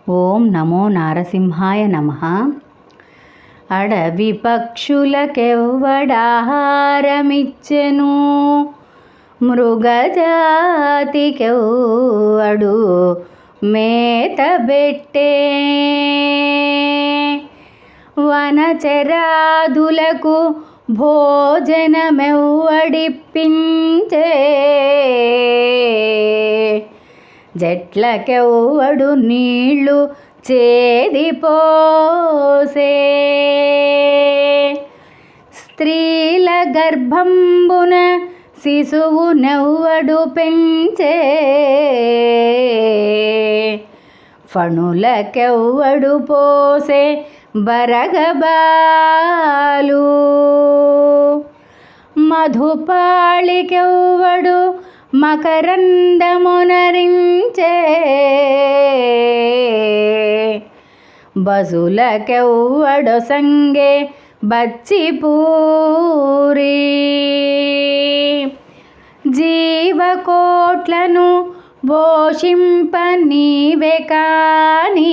ఓం నమో నారసింహాయ నమః. అడవి పక్షులకెవ్వడాహారమిచ్చెను, మృగజాతికెవ్వడు మేతబెట్టే. వనచరాదులకు భోజనమెవ్వడిప్పించే. చెట్లకెవ్వడు నీళ్ళు చేదిపోసే. స్త్రీల గర్భంబున శిశువునెవ్వడు పెంచే. ఫణులకెవ్వడు పోసే బరగబాలు. మధుపాళికెవ్వడు మకరందమునరించే. బసులకెవ్వడొసంగే బచ్చిపూరి. జీవకోట్లను పోషింప నీవే కాని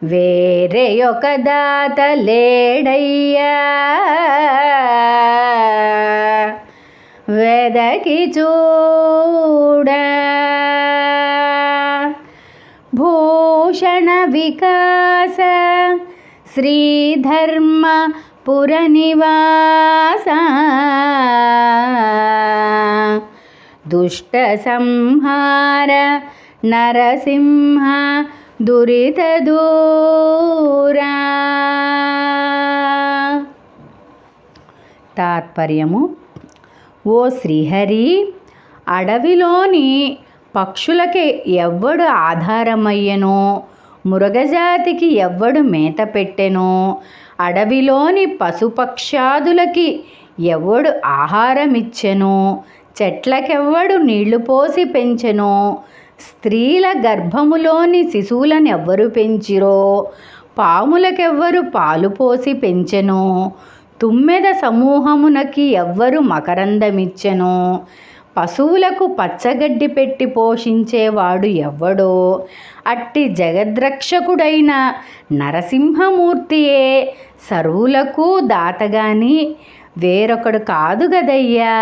వేరే ఒక దాత లేడయ్యా. వెదకి చూడ. భూషణ వికాస శ్రీధర్మ పురనివాస. దుష్ట సంహార నరసింహ దురిత దూరా. తాత్పర్యము: ఓ శ్రీహరి, అడవిలోని పక్షులకి ఎవ్వడు ఆధారమయ్యెనో, మృగజాతికి ఎవ్వడు మేత పెట్టెనో, అడవిలోని పశుపక్షాదులకి ఎవ్వడు ఆహారమిచ్చెనో, చెట్లకెవ్వడు నీళ్లు పోసి పెంచెనో, స్త్రీల గర్భములోని శిశువులనెవ్వరు పెంచిరో, పాములకెవ్వరు పాలు పోసి పెంచెనో, తుమ్మెద సమూహమునకి ఎవ్వరు మకరందమిచ్చెనో, పశువులకు పచ్చగడ్డి పెట్టి పోషించేవాడు ఎవ్వడో, అట్టి జగద్రక్షకుడైన నరసింహమూర్తియే సర్వులకు దాతగాని వేరొకడు కాదు గదయ్యా.